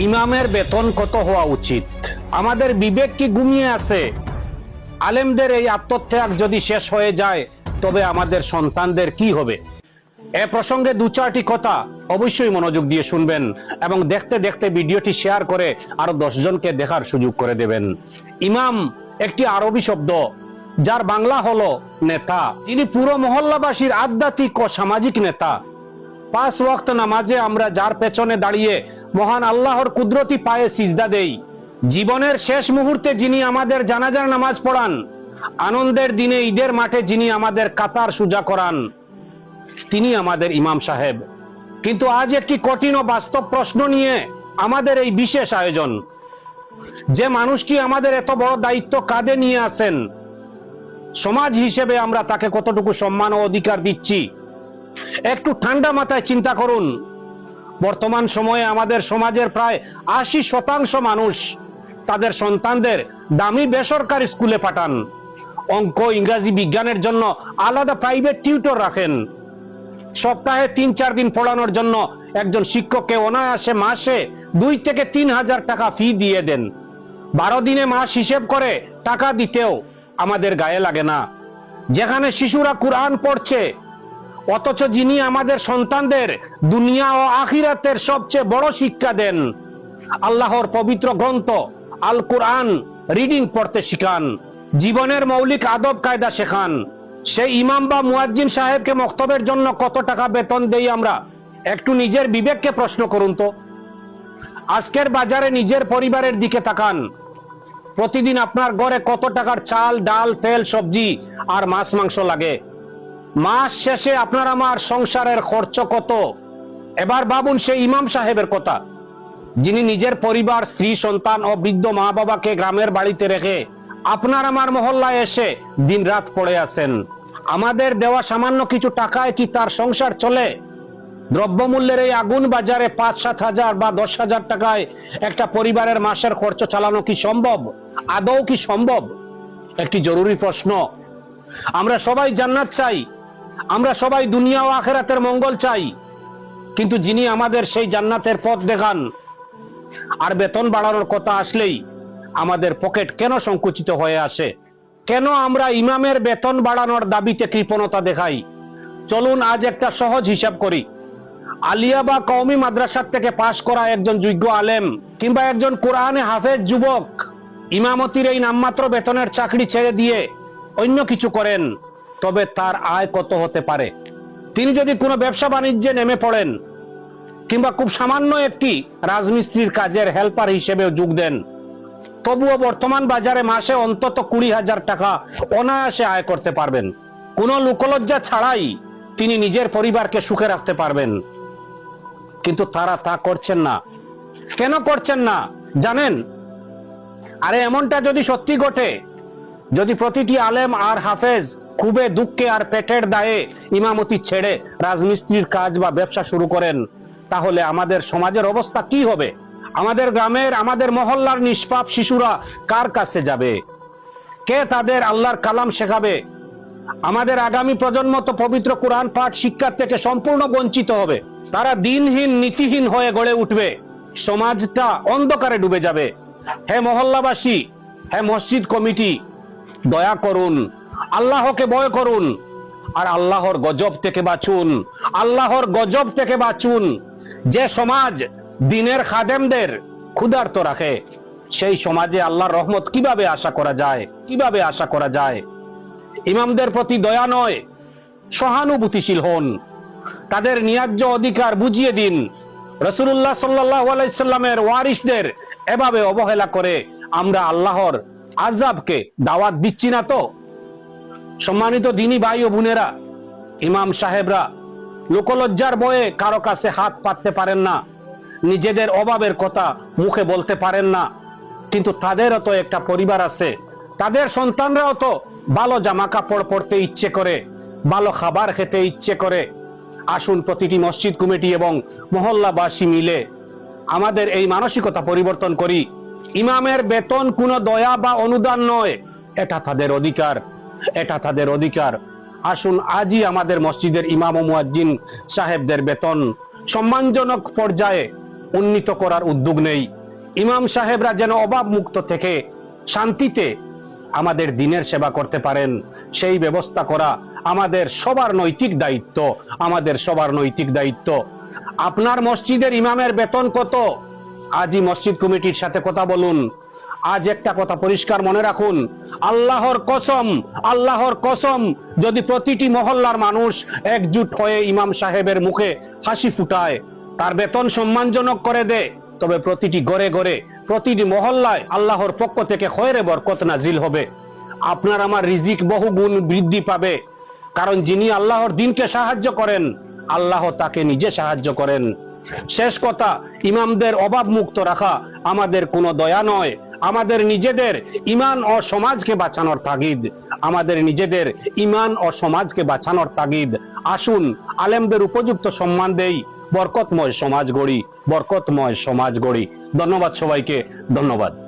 ইমামের বেতন কত হওয়া উচিত? আমাদের বিবেক কি ঘুমিয়ে আছে? আলেমদের এই আত্মত্যাগ যদি শেষ হয়ে যায় তবে আমাদের সন্তানদের কি হবে? এ প্রসঙ্গে দু চারটি কথা অবশ্যই মনোযোগ দিয়ে শুনবেন এবং দেখতে দেখতে ভিডিওটি শেয়ার করে আরো 10 জনকে দেখার সুযোগ করে দেবেন। ইমাম একটি আরবি শব্দ যার বাংলা হলো নেতা, যিনি পুরো মহল্লাবাসীর আধ্যাত্মিক ও সামাজিক নেতা। 5 ওয়াক্ত নামাজে আমরা যার পেছনে দাঁড়িয়ে মহান আল্লাহর কুদরতি পায়ে সিজদা দেই, জীবনের শেষ মুহূর্তে যিনি আমাদের জানাজার নামাজ পড়ান, আনন্দের দিনে ঈদের মাঠে যিনি আমাদের কাতার সুজা করান, তিনি আমাদের ইমাম সাহেব। কিন্তু আজ একটি কঠিন ও বাস্তব প্রশ্ন নিয়ে আমাদের এই বিশেষ আয়োজন। যে মানুষটি আমাদের এত বড় দায়িত্ব কাঁধে নিয়ে আছেন, সমাজ হিসেবে আমরা তাকে কতটুকু সম্মান ও অধিকার দিচ্ছি? একটু ঠান্ডা মাথায় চিন্তা করুন। বর্তমান সময়ে আমাদের সমাজের প্রায় 80% মানুষ তাদের সন্তানদের দামি বেসরকারি স্কুলে পাঠান, অঙ্ক, ইংরেজি, বিজ্ঞানের জন্য আলাদা প্রাইভেট টিউটর রাখেন, সপ্তাহে 3-4 দিন পড়ানোর জন্য একজন শিক্ষককে অনায়াসে মাসে 2 থেকে 3 হাজার টাকা ফি দিয়ে দেন। 12 দিনে মাস হিসেব করে টাকা দিতেও আমাদের গায়ে লাগে না। যেখানে শিশুরা কুরআন পড়ছে, অথচ যিনি আমাদের সন্তানদের দুনিয়া ও আখিরাতের সবচেয়ে বড় শিক্ষা দেন, আল্লাহর পবিত্র গ্রন্থ আল কুরআন রিডিং পড়তে শিখান, জীবনের মৌলিক আদব কায়দা শেখান, সেই ইমাম বা মুয়াজ্জিন সাহেবকে মক্তবের জন্য কত টাকা বেতন দেই আমরা? একটু নিজের বিবেককে প্রশ্ন করুন তো। আজকের বাজারে নিজের পরিবারের দিকে তাকান। প্রতিদিন আপনার ঘরে কত টাকার চাল, ডাল, তেল, সবজি আর মাছ মাংস লাগে? মাস শেষে আপনার আমার সংসারের খরচ কত? এবার ভাবুন সেই ইমাম সাহেবের কথা, যিনি নিজের পরিবার, স্ত্রী, সন্তান ও বৃদ্ধ মা বাবাকে গ্রামের বাড়িতে রেখে আপনার আমার মহল্লায় এসে দিনরাত পড়ে আছেন। আমাদের দেওয়া সামান্য কিছু টাকায় কি তার সংসার চলে? দ্রব্যমূল্যের এই আগুন বাজারে 5-7 হাজার বা 10 হাজার টাকায় একটা পরিবারের মাসের খরচ চালানো কি সম্ভব? আদৌ কি সম্ভব? একটি জরুরি প্রশ্ন। আমরা সবাই জান্নাত চাই, আমরা সবাই দুনিয়া ও আখিরাতের মঙ্গল চাই, কিন্তু যিনি আমাদের সেই জান্নাতের পথ দেখান, আর বেতন বাড়ানোর কথা আসলেই আমাদের পকেট কেন সংকুচিত হয়ে আসে? কেন আমরা ইমামের বেতন বাড়ানোর দাবিতে কৃপণতা দেখাই? চলুন আজ একটা সহজ হিসাব করি। আলিয়া বা কওমি মাদ্রাসার থেকে পাশ করা একজন যোগ্য আলেম কিংবা একজন কোরআনে হাফেজ যুবক ইমামতির এই নামমাত্র বেতনের চাকরি ছেড়ে দিয়ে অন্য কিছু করেন, তবে তার আয় কত হতে পারে? তিনি যদি কোনো ব্যবসা বাণিজ্যে নেমে পড়েন কিংবা খুব সামান্য একটি রাজমিস্ত্রির কাজের হেল্পার হিসেবেও যোগ দেন, তবুও বর্তমান বাজারে মাসে অন্তত 20,000 টাকা অনায়াসে আয় করতে পারবেন। কোনো লোকলজ্জা ছাড়াই তিনি নিজের পরিবারকে সুখে রাখতে পারবেন। কিন্তু তারা তা করছেন না। কেন করছেন না জানেন? আরে এমনটা যদি সত্যি ঘটে, যদি প্রতিটি আলেম আর হাফেজ খুবই দুঃখে আর পেটের দায়ে ইমামতি ছেড়ে রাজমিস্ত্রির কাজ বা ব্যবসা শুরু করেন, তাহলে আমাদের সমাজের অবস্থা কি হবে? আমাদের গ্রামের, আমাদের মহল্লার নিষ্পাপ শিশুরা কার কাছে যাবে? কে তাদের আল্লাহর কালাম শেখাবে? আমাদের আগামী প্রজন্ম তো পবিত্র কোরআন পাঠ শিক্ষার থেকে সম্পূর্ণ বঞ্চিত হবে। তারা দিনহীন, নীতিহীন হয়ে গড়ে উঠবে, সমাজটা অন্ধকারে ডুবে যাবে। হে মহল্লাবাসী, হে মসজিদ কমিটি, দয়া করুন, আল্লাহকে ভয় করুন আর আল্লাহর গজব থেকে বাঁচুন। আল্লাহর গজব থেকে বাঁচুন। যে সমাজ দিনের খাদেমদের ক্ষুধার্ত রাখে, সেই সমাজে আল্লাহর রহমত কিভাবে আশা করা যায়? কিভাবে আশা করা যায়? ইমামদের প্রতি দয়া নয়, সহানুভূতিশীল হন, তাদের ন্যায্য অধিকার বুঝিয়ে দিন। রাসূলুল্লাহ সাল্লাল্লাহু আলাইহি সাল্লামের ওয়ারিসদের এভাবে অবহেলা করে আমরা আল্লাহর আযাবকে দাওয়াত দিচ্ছি না তো? সম্মানিত দিনী ভাই ও বোনেরা, ইমাম সাহেবরা লোকলজ্জার ভয়ে কারো কাছে হাত পাততে পারেন না, নিজেদের অভাবের কথা মুখে বলতে পারেন না, কিন্তু তাদেরও তো একটা পরিবার আছে, তাদের সন্তানরাও তো ভালো জামা কাপড় পরতে ইচ্ছে করে, ভালো খাবার খেতে ইচ্ছে করে। আসুন প্রতিটি মসজিদ কমিটি এবং মহল্লাবাসী মিলে আমাদের এই মানসিকতা পরিবর্তন করি। ইমামের বেতন কোনো দয়া বা অনুদান নয়, এটা তাদের অধিকার, এটা তাদের অধিকার। আসুন আজই আমাদের মসজিদের ইমাম ও মুয়াজ্জিন সাহেবদের বেতন সম্মানজনক পর্যায়ে উন্নীত করার উদ্যোগ নেই। ইমাম সাহেবরা যেন অভাব মুক্ত থেকে শান্তিতে আমাদের দিনের সেবা করতে পারেন, সেই ব্যবস্থা করা আমাদের সবার নৈতিক দায়িত্ব, আমাদের সবার নৈতিক দায়িত্ব। আপনার মসজিদের ইমামের বেতন কত? আজই মসজিদ কমিটির সাথে কথা বলুন। আজ একটা কথা পরিষ্কার মনে রাখুন, আল্লাহর কসম, আল্লাহর কসম, যদি প্রতিটি মহল্লার মানুষ একজুট হয়ে ইমাম সাহেবের মুখে হাসি ফুটায়, তার বেতন সম্মানজনক করে দেয়, তবে প্রতিটি ঘরে ঘরে, প্রতিটি মহল্লায় আল্লাহর পক্ষ থেকে খয়রে বরকত নাজিল হবে। আপনার আমার রিজিক বহুগুণ বৃদ্ধি পাবে, কারণ যিনি আল্লাহর দ্বীনকে সাহায্য করেন, আল্লাহ তাকে নিজে সাহায্য করেন। শেষ কথা, ইমামদের অভাব মুক্ত রাখা আমাদের কোনো দয়া নয়, আমাদের নিজেদের ইমান ও সমাজকে বাঁচানোর তাগিদ, আমাদের নিজেদের ইমান ও সমাজকে বাঁচানোর তাগিদ। আসুন আলেমদের উপযুক্ত সম্মান দেই, বরকতময় সমাজ গড়ি, বরকতময় সমাজ গড়ি। ধন্যবাদ সবাইকে, ধন্যবাদ।